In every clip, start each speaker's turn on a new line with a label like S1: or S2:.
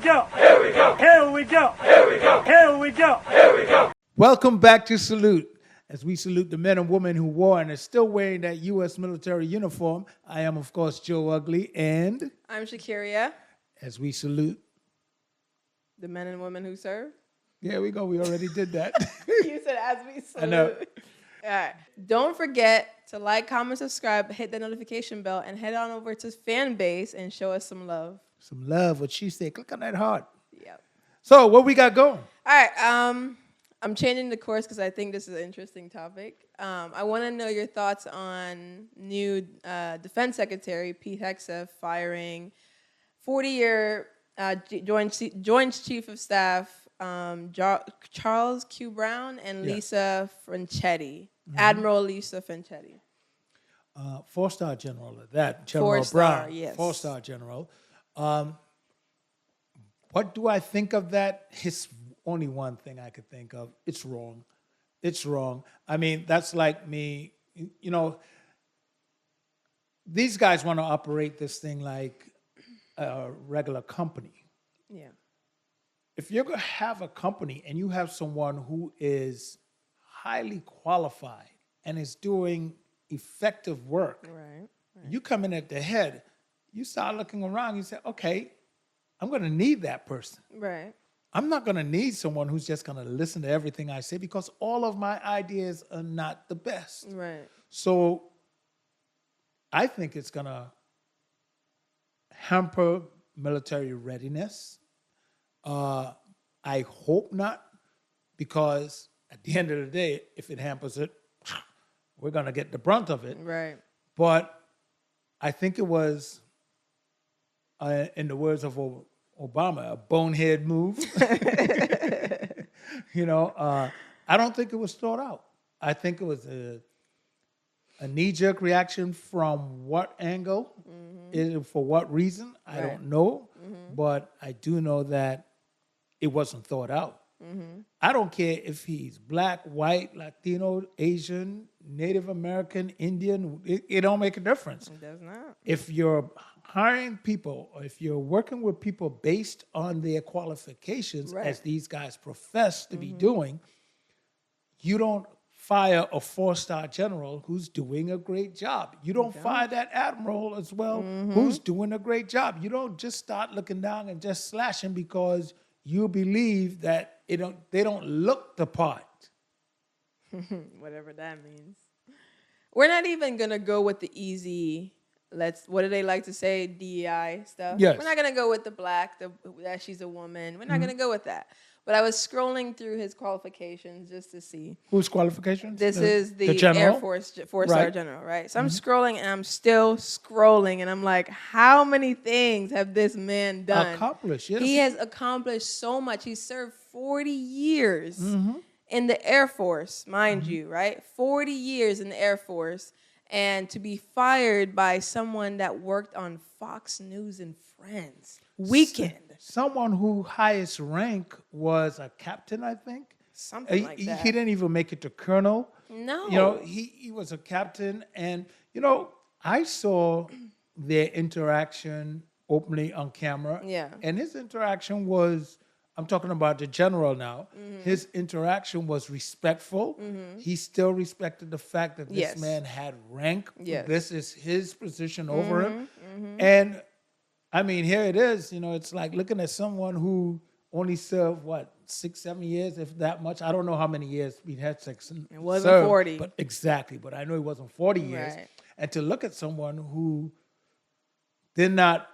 S1: go. Here we go. Here we go. Here we go. Here we go. Here we go.
S2: Welcome back to Salute. As we salute the men and women who wore and are still wearing that U.S. military uniform, I am, of course, Joe Ugly, and
S3: I'm Shakiria.
S2: as we salute,
S3: The men and women who serve.
S2: there we go. We already did that.
S3: You said as we salute.
S2: I know.
S3: All right. Don't forget to like, comment, subscribe, hit the notification bell, and head on over to Fanbase and show us some love.
S2: Some love, what she said. Click on that heart.
S3: Yep.
S2: So, what we got going?
S3: All right. I'm changing the course because I think this is an interesting topic. I want to know your thoughts on new Defense Secretary Pete Hegseth firing 40-year Joint Chief of Staff Charles Q. Brown and Lisa Franchetti, Admiral Lisa Franchetti.
S2: Four-star general at that. General
S3: Four-star,
S2: Brown.
S3: yes.
S2: Four-star general. What do I think of that? His only one thing I could think of. It's wrong. It's wrong. I mean, that's like me, you know, these guys want to operate this thing like a regular company.
S3: Yeah.
S2: If you're going to have a company and you have someone who is highly qualified and is doing effective work,
S3: Right.
S2: you come in at the head, you start looking around, you say, okay, I'm going to need that person.
S3: Right.
S2: I'm not going to need someone who's just going to listen to everything I say because all of my ideas are not the best.
S3: Right.
S2: So I think it's going to hamper military readiness. I hope not, because at the end of the day, if it hampers it, we're going to get the brunt of it.
S3: Right.
S2: But I think it was, in the words of Obama, a bonehead move. You know, I don't think it was thought out. I think it was a knee-jerk reaction from what angle, for what reason, I don't know. But I do know that it wasn't thought out. I don't care if he's black, white, Latino, Asian, Native American, Indian. It don't make a difference.
S3: It does not.
S2: If you're hiring people, or if you're working with people based on their qualifications, as these guys profess to be doing, you don't fire a four-star general who's doing a great job. You don't fire that admiral as well who's doing a great job. You don't just start looking down and just slashing because you believe that they don't look the part.
S3: Whatever that means. We're not even going to go with the easy, what do they like to say, DEI stuff?
S2: Yes.
S3: We're not going to go with the black, that she's a woman. We're not going to go with that. But I was scrolling through his qualifications just to see.
S2: Whose qualifications?
S3: This is the
S2: general?
S3: Air Force four-star general, right? So I'm scrolling, and I'm still scrolling, and I'm like, how many things have this man done?
S2: Accomplished, yes.
S3: He has accomplished so much. He served 40 years in the Air Force, mind you, right? 40 years in the Air Force, and to be fired by someone that worked on Fox News and Friends Weekend.
S2: Someone whose highest rank was a captain, I think.
S3: Something like that.
S2: He didn't even make it to colonel.
S3: No.
S2: You know, he was a captain. And, you know, I saw their interaction openly on camera.
S3: Yeah.
S2: And his interaction was, I'm talking about the general now, his interaction was respectful. He still respected the fact that this man had rank.
S3: Yes.
S2: This is his position over him. And I mean, here it is. You know, it's like looking at someone who only served, 6, 7 years, if that much. I don't know how many years we had sex.
S3: It wasn't 40.
S2: But exactly. But I know it wasn't 40 years.
S3: Right.
S2: And to look at someone who did not,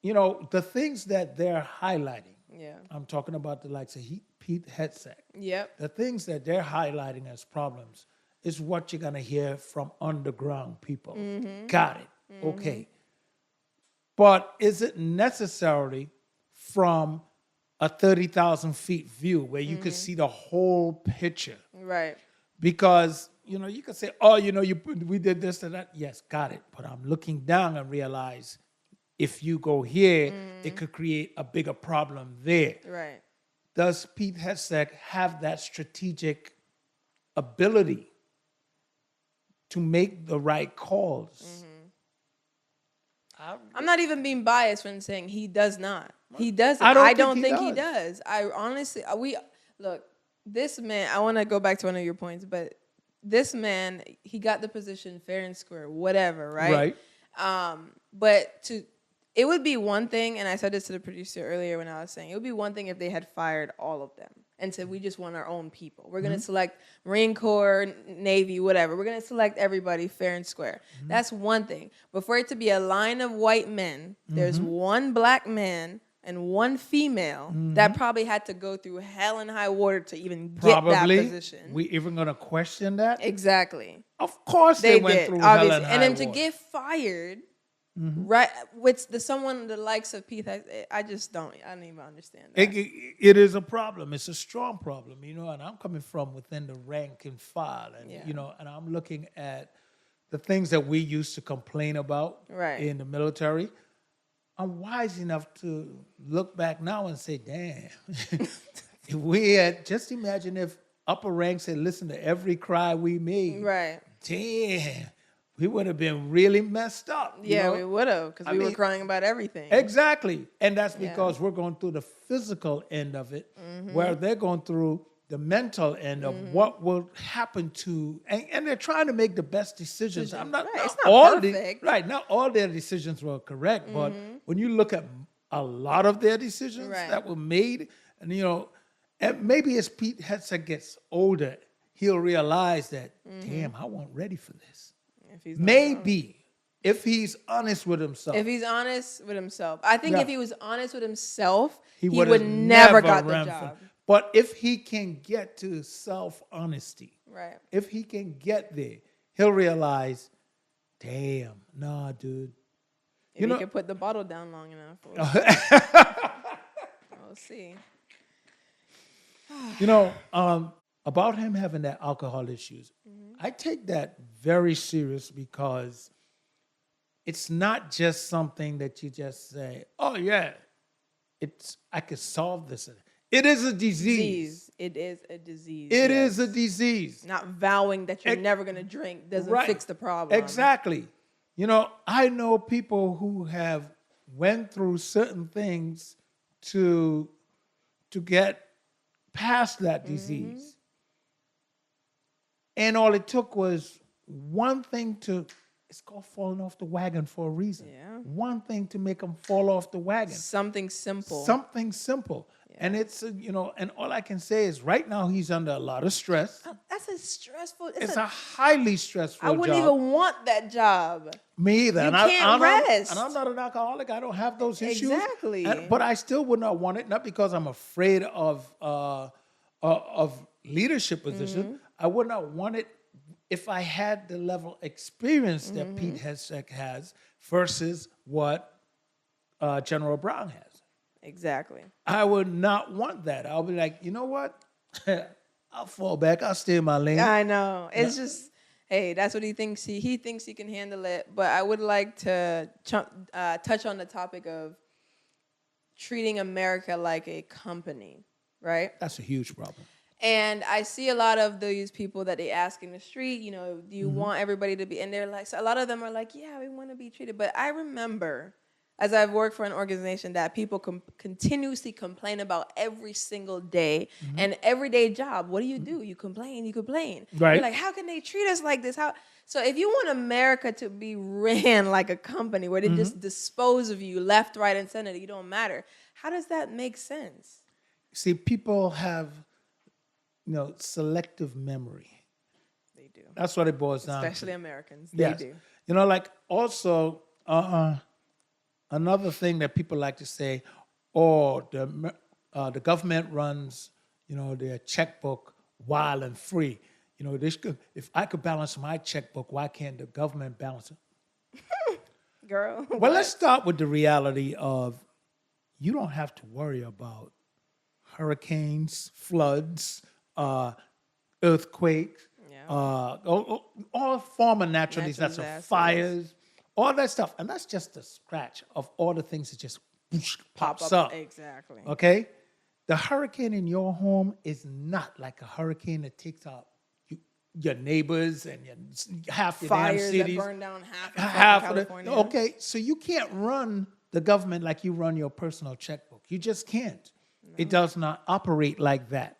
S2: you know, the things that they're highlighting.
S3: Yeah.
S2: I'm talking about the likes of Pete Hegseth.
S3: Yep.
S2: The things that they're highlighting as problems is what you're going to hear from underground people. Got it. Okay. But is it necessarily from a 30,000 feet view where you could see the whole picture?
S3: Right.
S2: Because, you know, you could say, oh, you know, we did this and that. Yes, got it. But I'm looking down and realize if you go here, it could create a bigger problem there.
S3: Right.
S2: Does Pete Hegseth have that strategic ability to make the right calls?
S3: I'm not even being biased when saying he does not. He doesn't. I don't think he does. I honestly, look, this man, I want to go back to one of your points, but this man, he got the position fair and square, whatever, right? Right. But it would be one thing, and I said this to the producer earlier when I was saying, it would be one thing if they had fired all of them and said, we just want our own people. We're going to select Marine Corps, Navy, whatever. We're going to select everybody fair and square. That's one thing. But for it to be a line of white men, there's one black man and one female that probably had to go through hell and high water to even get that position.
S2: We even going to question that?
S3: Exactly.
S2: Of course they went through hell and high water.
S3: And then to get fired... right, with someone the likes of Pete, I don't even understand that.
S2: It is a problem. It's a strong problem, and I'm coming from within the rank and file, and and I'm looking at the things that we used to complain about in the military. I'm wise enough to look back now and say, damn, if we had, just imagine if upper ranks had listened to every cry we made. Right. Damn. We would have been really messed up.
S3: Yeah, we would have, because we were crying about everything.
S2: Exactly. And that's because we're going through the physical end of it, where they're going through the mental end of what will happen to, and they're trying to make the best decisions. It's not perfect. Not all their decisions were correct, but when you look at a lot of their decisions that were made, and and maybe as Pete Hegseth gets older, he'll realize that, damn, I wasn't ready for this. If he's honest with himself.
S3: If he's honest with himself. I think if he was honest with himself, he would never got the job.
S2: But if he can get to self-honesty, if he can get there, he'll realize, damn, nah, dude.
S3: If he can put the bottle down long enough. We'll see.
S2: About him having that alcohol issues, I take that very serious because it's not just something that you just say, oh yeah, I could solve this. It is a disease.
S3: It is a disease.
S2: It is a disease.
S3: Not vowing that you're never going to drink doesn't fix the problem.
S2: Exactly. I know people who have went through certain things to get past that disease. And all it took was one thing it's called falling off the wagon for a reason. Yeah. One thing to make them fall off the wagon.
S3: Something simple.
S2: Yeah. And it's, and all I can say is right now he's under a lot of stress.
S3: That's a stressful...
S2: It's a highly stressful job.
S3: I wouldn't even want that job.
S2: Me either.
S3: You can't rest.
S2: And I'm not an alcoholic. I don't have those issues.
S3: Exactly.
S2: But I still would not want it, not because I'm afraid of leadership position. I would not want it if I had the level of experience that Pete Hegseth has versus what General Brown has.
S3: Exactly.
S2: I would not want that. I'll be like, you know what? I'll fall back. I'll stay in my lane.
S3: I know. It's just, hey, that's what he thinks. He thinks he can handle it. But I would like to touch on the topic of treating America like a company, right?
S2: That's a huge problem.
S3: And I see a lot of these people that they ask in the street, do you want everybody to be, and they're like, so a lot of them are like, yeah, we want to be treated. But I remember, as I've worked for an organization, that people continuously complain about every single day, an everyday job. What do? You complain. Right. You're like, how can they treat us like this? So if you want America to be ran like a company where they just dispose of you left, right, and center, you don't matter, how does that make sense?
S2: See, people have... selective memory.
S3: They do.
S2: That's what it boils down to.
S3: Especially Americans. They do.
S2: Also, another thing that people like to say, the government runs, their checkbook wild and free. If I could balance my checkbook, why can't the government balance it?
S3: Girl.
S2: Well, let's start with the reality of you don't have to worry about hurricanes, floods, earthquakes, all form of natural disasters, fires, all that stuff. And that's just a scratch of all the things that just pops up.
S3: Exactly.
S2: Okay? The hurricane in your home is not like a hurricane that takes out your neighbors and half the damn cities.
S3: Fires that burn down half of California.
S2: Okay, so you can't run the government like you run your personal checkbook. You just can't. No. It does not operate like that.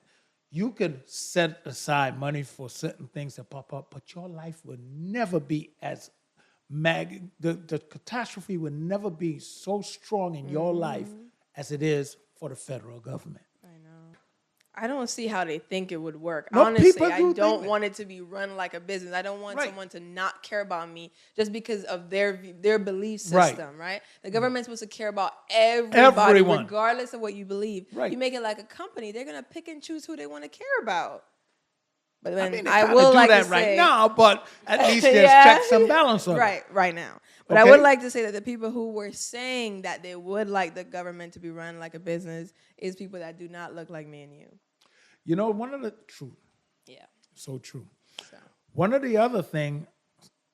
S2: You could set aside money for certain things that pop up, but your life will never be as the catastrophe will never be so strong in your life as it is for the federal government.
S3: I know. I don't see how they think it would work.
S2: No,
S3: honestly, I don't want it to be run like a business. I don't want someone to not care about me just because of their belief system, right? The government's supposed to care about everybody, regardless of what you believe. Right. You make it like a company, they're going to pick and choose who they want to care about. But then I will like to say
S2: right now, but at least there's checks and balances on it.
S3: Right now. But I would like to say that the people who were saying that they would like the government to be run like a business is people that do not look like me and you.
S2: You know, one of the true.
S3: Yeah.
S2: So true. So. One of the other thing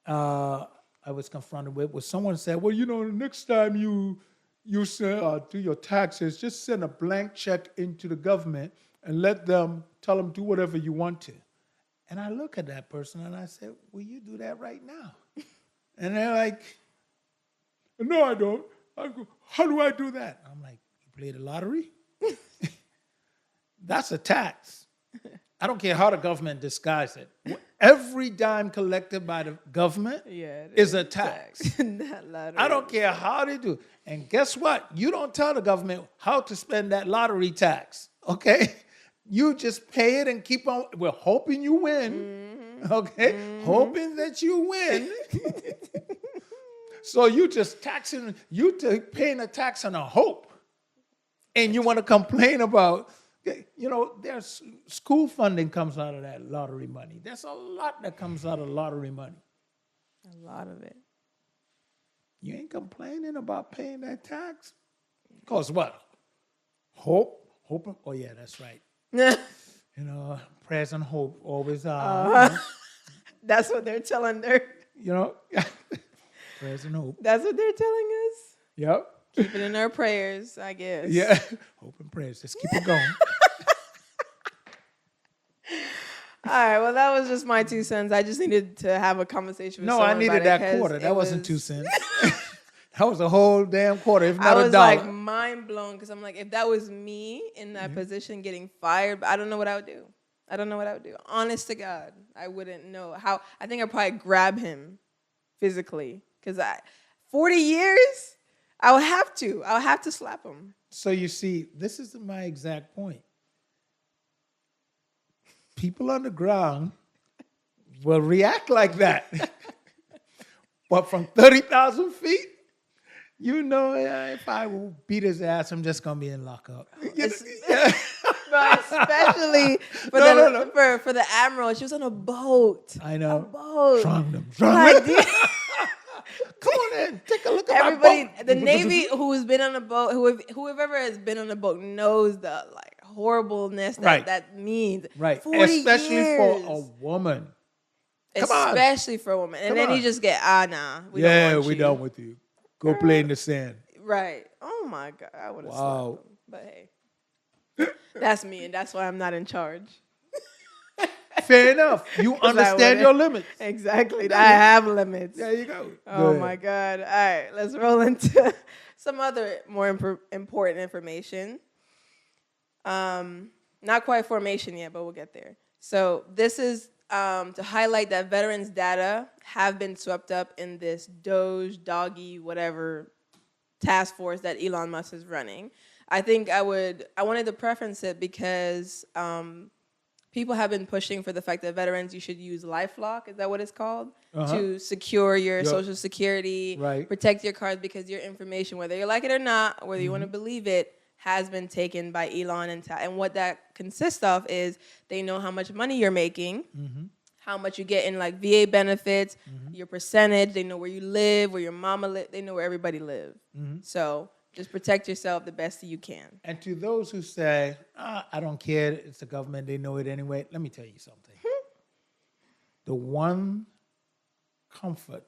S2: I was confronted with was someone said, well, you know, the next time you send, do your taxes, just send a blank check into the government and tell them do whatever you want to. And I look at that person and I said, will you do that right now? And they're like, no, I don't. I go, how do I do that? I'm like, you play the lottery? That's a tax. I don't care how the government disguises it. Every dime collected by the government is a tax. I don't care how they do. And guess what? You don't tell the government how to spend that lottery tax, okay? You just pay it and keep on. We're hoping you win, okay? Hoping that you win. So you just paying a tax on a hope. And you want to complain about, you know, there's school funding comes out of that lottery money. There's a lot that comes out of lottery money.
S3: A lot of it.
S2: You ain't complaining about paying that tax? Because what? Hope? Oh, yeah, that's right. You know, prayers and hope always are.
S3: That's what they're telling their...
S2: You know, prayers and hope.
S3: That's what they're telling us?
S2: Yep.
S3: Keep it in our prayers, I guess.
S2: Yeah. Hope and prayers. Just keep it going.
S3: All right. Well, that was just my 2 cents. I just needed to have a conversation with someone.
S2: No, I needed that quarter. That wasn't 2 cents. That was a whole damn quarter, if not $1.
S3: I was like mind blown because I'm like, if that was me in that position getting fired, I don't know what I would do. Honest to God, I wouldn't know how. I think I'd probably grab him physically because 40 years, I'll have to slap him.
S2: So you see, this is my exact point. People on the ground will react like that. But from 30,000 feet, you know, if I will beat his ass, I'm just going to be in lockup.
S3: But especially for the Admiral, she was on a boat.
S2: I know.
S3: A boat.
S2: Strong them. Come on in. Take a look at
S3: everybody,
S2: my boat.
S3: The Navy who's been on a boat, whoever has been on a boat knows the horribleness that means.
S2: Right.
S3: 40
S2: Especially
S3: years.
S2: for a woman.
S3: Especially for a woman. And then you just get, nah. We
S2: done with you. Go play in the sand.
S3: Right. Oh, my God. I would have slapped him. But, hey. That's me, and that's why I'm not in charge.
S2: Fair enough. You understand your limits.
S3: Exactly. I have limits.
S2: There you go.
S3: Oh, my God. All right. Let's roll into some other more important information. Not quite formation yet, but we'll get there. So this is to highlight that veterans' data have been swept up in this DOGE, whatever, task force that Elon Musk is running. I think I wanted to preference it because people have been pushing for the fact that veterans, you should use LifeLock, is that what it's called? To secure your Social Security, protect your cards, because your information, whether you like it or not, whether you want to believe it, has been taken by Elon. And what that consists of is they know how much money you're making, how much you get in like VA benefits, your percentage, they know where you live, where your mama lives, they know where everybody lives. So just protect yourself the best that you can.
S2: And to those who say, I don't care, it's the government, they know it anyway, let me tell you something. The one comfort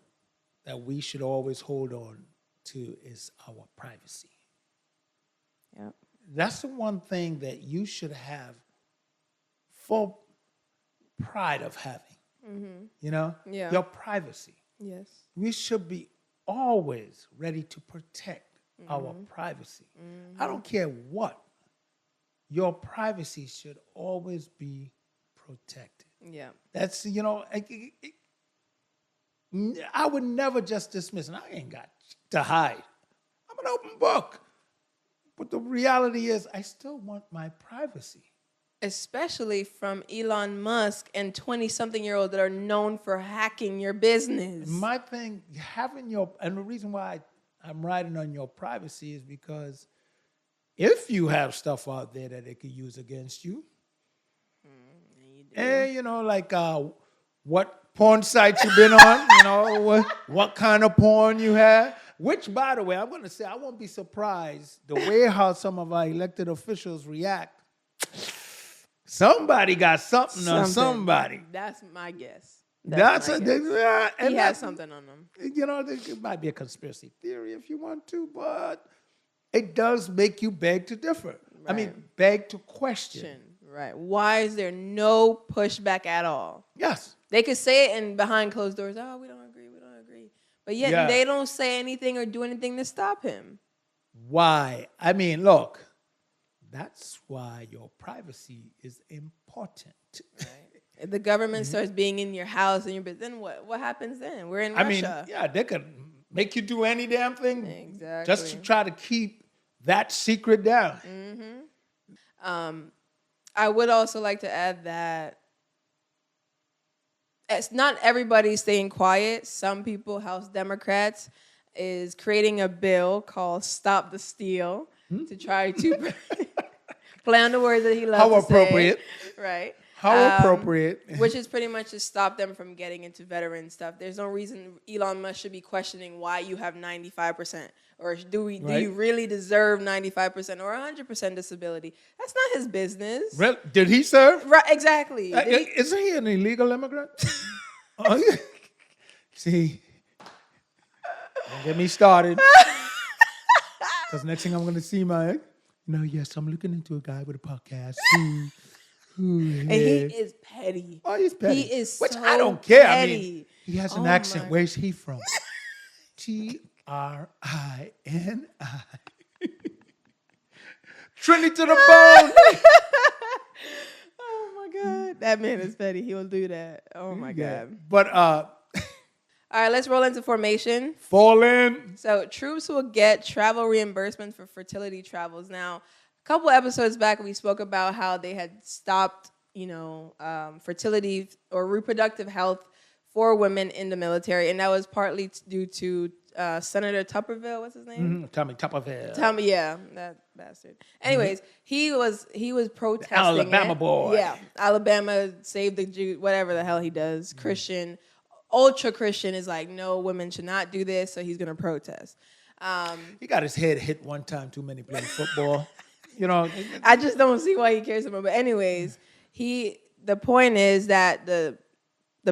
S2: that we should always hold on to is our privacy.
S3: Yep.
S2: That's the one thing that you should have full pride of having. You know? Yeah. Your privacy.
S3: Yes.
S2: We should be always ready to protect our privacy. I don't care what. Your privacy should always be protected.
S3: Yeah.
S2: That's, I would never just dismiss it. I ain't got to hide. I'm an open book. But the reality is I still want my privacy.
S3: Especially from Elon Musk and 20-something-year-olds that are known for hacking your business.
S2: My thing, and the reason why I'm riding on your privacy is because if you have stuff out there that they could use against you, and like what porn sites you've been on, what kind of porn you have. Which, by the way, I'm going to say I won't be surprised the way how some of our elected officials react. Somebody got something on somebody.
S3: That's my guess.
S2: He
S3: has something on them.
S2: It might be a conspiracy theory if you want to, but it does make you beg to differ. Right. I mean, beg to question.
S3: Right. Why is there no pushback at all?
S2: Yes.
S3: They could say it behind closed doors. Oh, we don't agree. But yet they don't say anything or do anything to stop him. Why?
S2: I mean, look, that's why your privacy is important.
S3: Right. If the government starts being in your house and then what happens then? We're in Russia.
S2: I mean, they could make you do any damn thing
S3: exactly.
S2: just to try to keep that secret down.
S3: Mm-hmm. I would also like to add that it's not everybody staying quiet. Some people, House Democrats, is creating a bill called Stop the Steal to try to play on the words that he loves to say. How appropriate. Right.
S2: How appropriate.
S3: Which is pretty much to stop them from getting into veteran stuff. There's no reason Elon Musk should be questioning why you have 95%. Or do you really deserve 95% or 100% disability? That's not his business.
S2: Really? Did he serve?
S3: Right, exactly.
S2: Isn't he an illegal immigrant? See, don't get me started. Because next thing I'm going to see yes, I'm looking into a guy with a podcast.
S3: And he is petty.
S2: Oh, he's petty.
S3: He is
S2: Which
S3: so
S2: I don't care.
S3: petty.
S2: I mean, he has an accent. Where's he from? Trini. Trinity to the bone.
S3: Oh my God. That man is petty. He will do that. Oh my God.
S2: But
S3: all right, let's roll into formation.
S2: Fall in.
S3: So troops will get travel reimbursement for fertility travels. Now, a couple episodes back, we spoke about how they had stopped, fertility or reproductive health for women in the military, and that was partly due to Senator Tupperville. What's his name?
S2: Tommy Tupperville.
S3: That bastard. Anyways, he was protesting.
S2: The Alabama boy.
S3: Yeah, Alabama save the Jew, whatever the hell he does. Christian, ultra Christian is like, no, women should not do this. So he's gonna protest.
S2: He got his head hit one time too many playing football.
S3: I just don't see why he cares so much. But anyways, the point is that the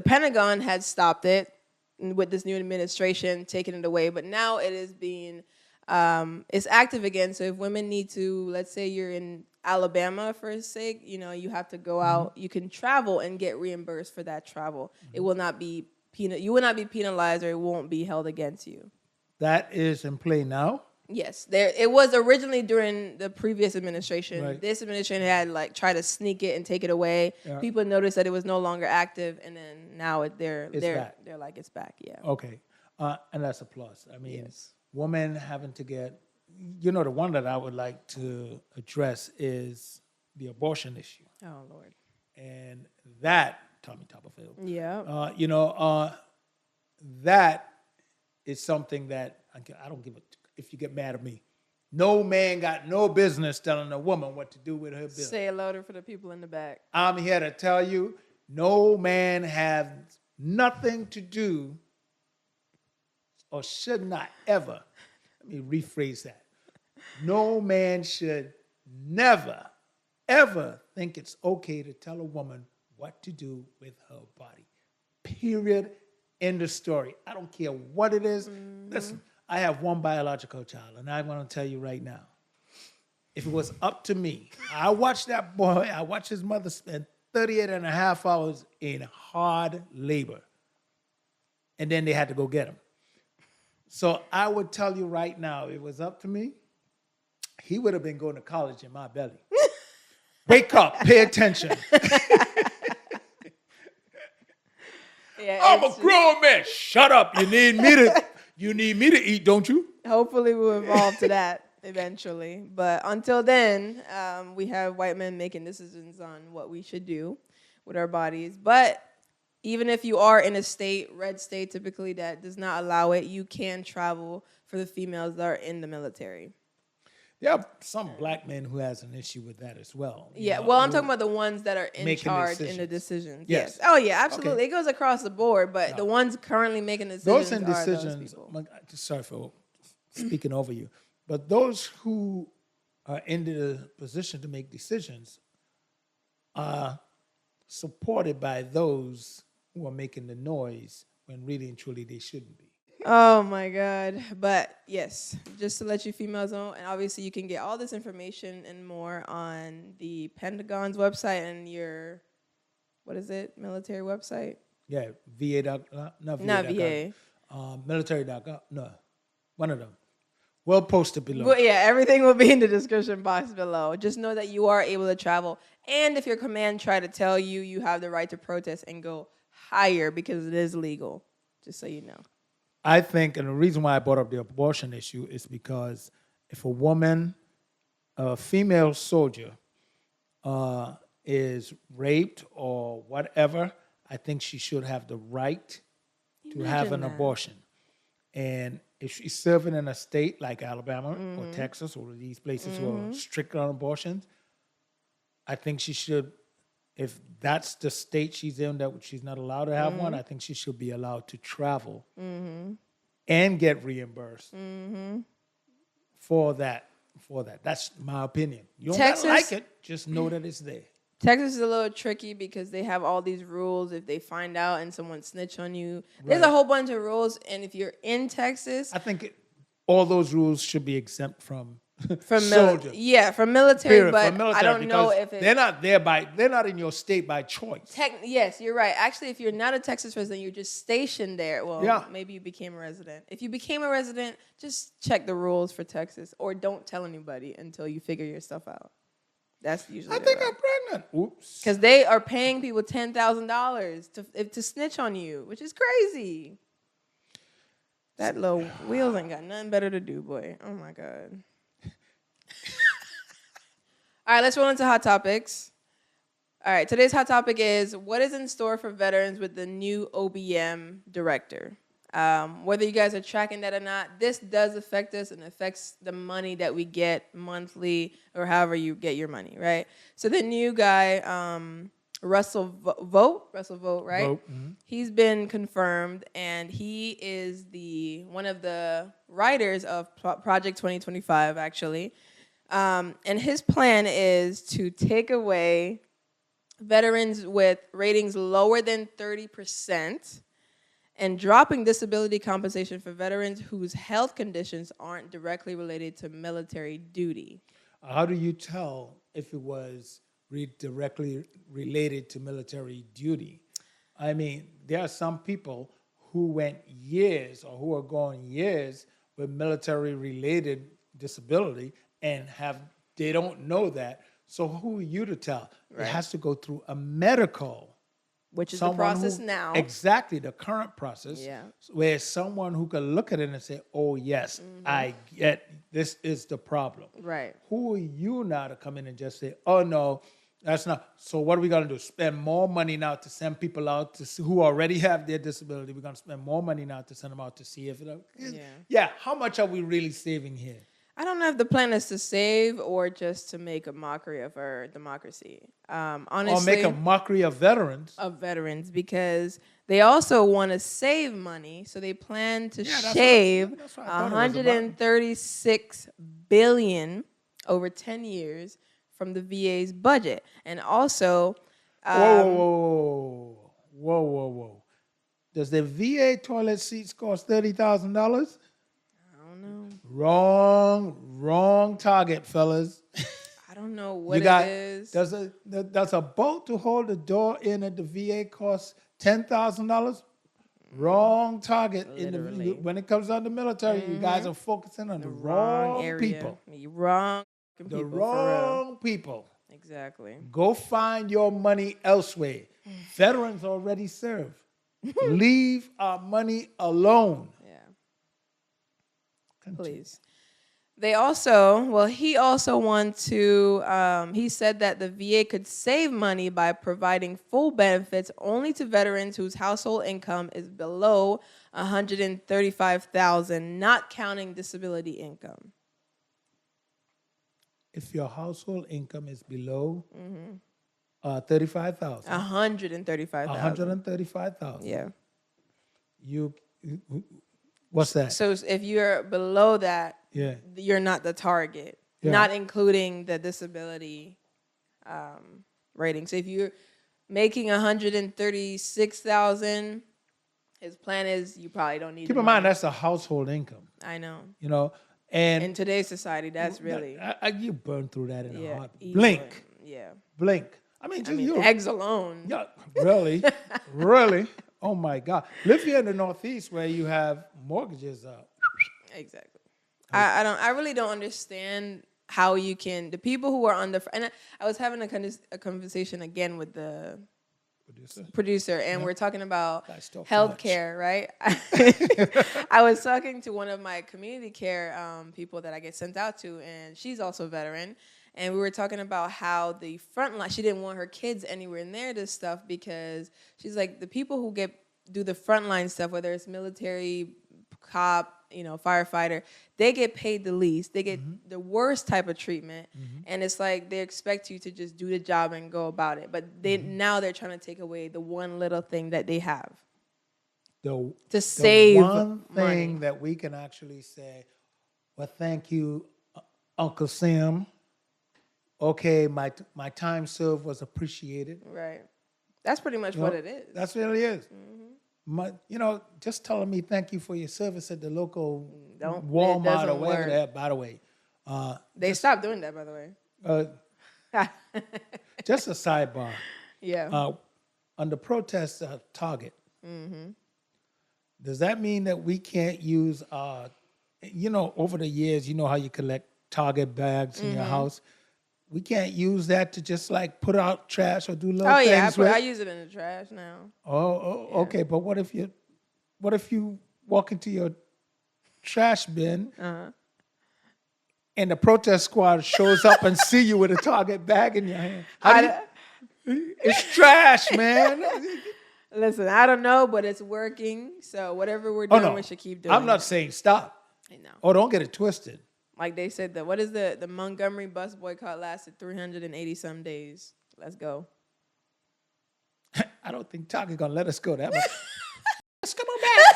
S3: Pentagon had stopped it with this new administration, taking it away. But now it is being, it's active again. So if women need to, let's say you're in Alabama for his sake, you have to go out, you can travel and get reimbursed for that travel. It will not be you will not be penalized, or it won't be held against you.
S2: That is in play now?
S3: Yes, it was originally during the previous administration.
S2: Right.
S3: This administration had tried to sneak it and take it away. Yeah. People noticed that it was no longer active, and then now they're like, it's back. Yeah.
S2: Okay, and that's a plus. I mean, women having to get, the one that I would like to address is the abortion issue.
S3: Oh Lord.
S2: And that, Tommy Tupperville.
S3: Yeah.
S2: That is something that I don't give a. If you get mad at me, no man got no business telling a woman what to do with her bill.
S3: Say it louder for the people in the back.
S2: I'm here to tell you, no man has nothing to do or should not ever, let me rephrase that. No man should never, ever think it's okay to tell a woman what to do with her body. Period. End of story. I don't care what it is. Listen. I have one biological child, and I'm going to tell you right now, if it was up to me, I watched that boy, I watched his mother spend 38 and a half hours in hard labor, and then they had to go get him. So I would tell you right now, if it was up to me, he would have been going to college in my belly. Wake up, pay attention.
S3: Yeah,
S2: I'm a grown man. Shut up. You need me to eat, don't you?
S3: Hopefully we'll evolve to that eventually. But until then, we have white men making decisions on what we should do with our bodies. But even if you are in a state, red state typically, that does not allow it, you can travel for the females that are in the military.
S2: There are some black men who has an issue with that as well.
S3: Yeah, well, I'm talking about the ones that are in charge in the decisions.
S2: Yes.
S3: Oh, yeah, absolutely.
S2: Okay.
S3: It goes across the board, but the ones currently making
S2: Those
S3: decisions
S2: indecisions, sorry for speaking over you, but those who are in the position to make decisions are supported by those who are making the noise when really and truly they shouldn't be.
S3: Oh my God. But yes, just to let you females know, and obviously you can get all this information and more on the Pentagon's website and your, what is it, military website?
S2: Yeah, VA. Not
S3: VA.
S2: Military.gov. No, one of them. We'll post it below.
S3: Well, yeah, everything will be in the description box below. Just know that you are able to travel. And if your command try to tell you, you have the right to protest and go higher because it is legal, just so you know.
S2: I think, and the reason why I brought up the abortion issue is because if a woman, a female soldier, is raped or whatever, I think she should have the right to have an abortion. And if she's serving in a state like Alabama or Texas or these places who are strict on abortions, I think she should, if that's the state she's in that she's not allowed to have one, I think she should be allowed to travel and get reimbursed for that. That's my opinion. You don't gotta like it, just know that it's there.
S3: Texas is a little tricky because they have all these rules. If they find out and someone snitch on you, there's a whole bunch of rules. And if you're in Texas,
S2: I think all those rules should be exempt from soldiers.
S3: From military.
S2: Period.
S3: But
S2: From military,
S3: I don't know if
S2: they're not there they're not in your state by choice.
S3: Yes, you're right. Actually, if you're not a Texas resident, you're just stationed there. Well, maybe you became a resident. If you became a resident, just check the rules for Texas, or don't tell anybody until you figure your stuff out. That's usually.
S2: I think I'm pregnant. Oops.
S3: Because they are paying people $10,000 to snitch on you, which is crazy. That little wheels ain't got nothing better to do, boy. Oh my God. All right, let's roll into hot topics. All right, today's hot topic is what is in store for veterans with the new OBM director. Whether you guys are tracking that or not, this does affect us and affects the money that we get monthly or however you get your money, right? So the new guy, Russell Vought, right?
S2: Vought,
S3: He's been confirmed, and he is one of the writers of Project 2025, actually. And his plan is to take away veterans with ratings lower than 30%. And dropping disability compensation for veterans whose health conditions aren't directly related to military duty.
S2: How do you tell if it was directly related to military duty? I mean, there are some people who went years or who are going years with military-related disability and they don't know that. So who are you to tell? Right. It has to go through a medical.
S3: Which is the process now.
S2: Exactly, the current process. Yeah. Where someone who can look at it and say, oh, yes, I get this is the problem.
S3: Right.
S2: Who are you now to come in and just say, oh, no, that's not. So what are we going to do? Spend more money now to send people out to see, who already have their disability. We're going to spend more money now to send them out to see if it. Yeah, how much are we really saving here?
S3: I don't know if the plan is to save or just to make a mockery of our democracy. Honestly,
S2: or make a mockery of veterans.
S3: Because they also want to save money, so they plan to shave $136 billion over 10 years from the VA's budget, and also.
S2: Whoa! Does the VA toilet seats cost $30,000? Wrong target, fellas.
S3: I don't know what it is.
S2: Does a boat to hold the door in at the VA cost $10,000? Wrong target.
S3: Literally.
S2: When it comes down to military, you guys are focusing on the wrong
S3: area.
S2: people.
S3: Wrong people.
S2: The
S3: for real.
S2: wrong people.
S3: Exactly.
S2: Go find your money elsewhere. Veterans already serve. Leave our money alone.
S3: Yeah.
S2: Continue.
S3: Please. He also want to, he said that the VA could save money by providing full benefits only to veterans whose household income is below $135,000, not counting disability income.
S2: If your household income is below 35,000,
S3: 135,000.
S2: 135,000.
S3: Yeah.
S2: What's that?
S3: So if you're below that,
S2: Yeah.
S3: you're not the target,
S2: Yeah.
S3: not including the disability rating. So if you're making 136,000, his plan is you probably don't need.
S2: Keep in mind that's a household income.
S3: I know.
S2: You know, and
S3: In today's society, that's really
S2: you burn through that in a heart.
S3: easily.
S2: Blink,
S3: Yeah.
S2: blink. I mean,
S3: Eggs alone.
S2: yeah, really, really. Oh my God! Live here in the Northeast where you have mortgages up.
S3: Exactly. I really don't understand how you can, the people who are on the, and I was having a conversation again with the producer, and we're talking about healthcare, right? I was talking to one of my community care people that I get sent out to, and she's also a veteran, and we were talking about how the front line, she didn't want her kids anywhere near this stuff because she's like, the people who do the frontline stuff, whether it's military, cop, firefighter, they get paid the least. They get the worst type of treatment, and it's like they expect you to just do the job and go about it. But now they're trying to take away the one little thing that they have to save
S2: the one thing
S3: money.
S2: that we can actually say, well, thank you, Uncle Sam. Okay, my time served was appreciated.
S3: Right. That's pretty much what it is.
S2: That's what it is. Just telling me thank you for your service at the local Walmart or whatever that. By the way,
S3: they stopped doing that. By the way,
S2: just a sidebar.
S3: Yeah.
S2: On the protest target, does that mean that we can't use? Over the years, you know how you collect Target bags in your house. We can't use that to just like put out trash or do little things.
S3: Oh yeah, I use it in the trash now.
S2: Okay. But what if you walk into your trash bin and the protest squad shows up and see you with a Target bag in your hand? It's trash, man.
S3: Listen, I don't know, but it's working. So whatever we're doing, we should keep doing.
S2: I'm not saying stop.
S3: I know.
S2: Oh, don't get it twisted.
S3: Like they said, what is the Montgomery bus boycott lasted 380 some days. Let's go.
S2: I don't think Target's gonna let us go that much. Let's come on back.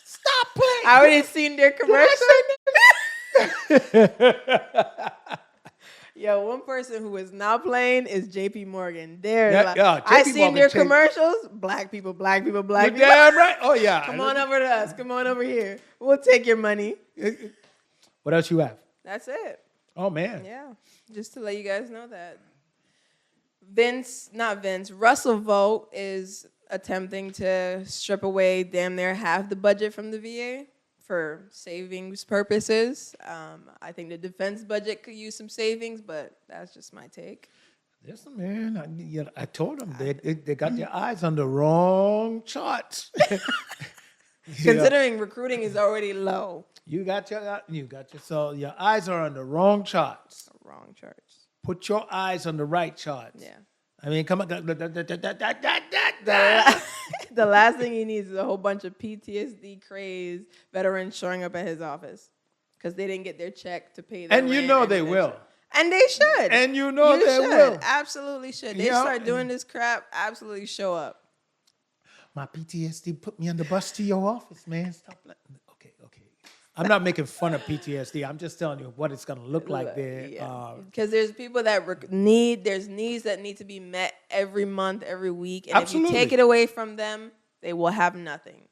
S2: Stop playing.
S3: I already seen their commercial. Yo, one person who is not playing is JP Morgan. I seen their commercials. Black people.
S2: You're damn right. Oh yeah.
S3: Come on over to us. Come on over here. We'll take your money.
S2: What else you have?
S3: That's it.
S2: Oh man.
S3: Yeah. Just to let you guys know that Russell Vought is attempting to strip away damn near half the budget from the VA for savings purposes. I think the defense budget could use some savings, but that's just my take.
S2: Listen, man, I told them they got their eyes on the wrong charts.
S3: Considering recruiting is already low.
S2: You got so your eyes are on the wrong charts.
S3: Wrong charts.
S2: Put your eyes on the right charts.
S3: Yeah.
S2: I mean, come on.
S3: The last thing he needs is a whole bunch of PTSD crazed veterans showing up at his office because they didn't get their check to pay their
S2: rent. And you know they will.
S3: And they should.
S2: And you know they will.
S3: Absolutely should. They start doing this crap, absolutely show up.
S2: My PTSD put me on the bus to your office, man. Stop. Okay. I'm not making fun of PTSD. I'm just telling you what it's going to look like there.
S3: Because there's people that there's needs that need to be met every month, every week. And
S2: absolutely.
S3: If you take it away from them, they will have nothing.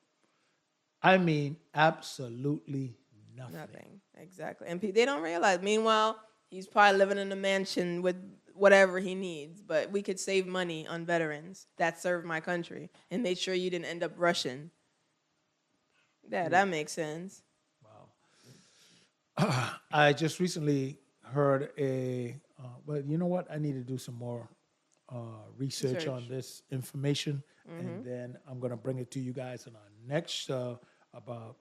S2: I mean, absolutely nothing.
S3: Nothing. Exactly. And they don't realize. Meanwhile, he's probably living in a mansion with whatever he needs. But we could save money on veterans that served my country and made sure you didn't end up rushing. Yeah, that makes sense.
S2: I just recently heard but you know what? I need to do some more research on this information, and then I'm going to bring it to you guys in our next show about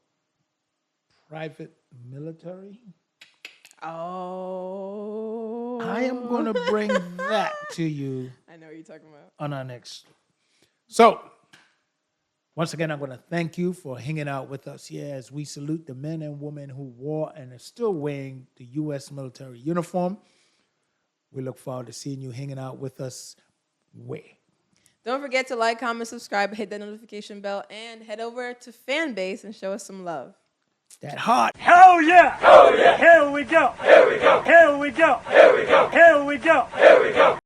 S2: private military.
S3: Oh.
S2: I am going to bring that to you
S3: I know what you're talking about.
S2: on our next. So, once again, I'm going to thank you for hanging out with us here as we salute the men and women who wore and are still wearing the U.S. military uniform. We look forward to seeing you hanging out with us.
S3: Don't forget to like, comment, subscribe, hit that notification bell, and head over to Fanbase and show us some love.
S2: That hot.
S1: Hell yeah! Hell yeah! Here we go! Here we go! Here we go! Here we go! Here we go! Here we go!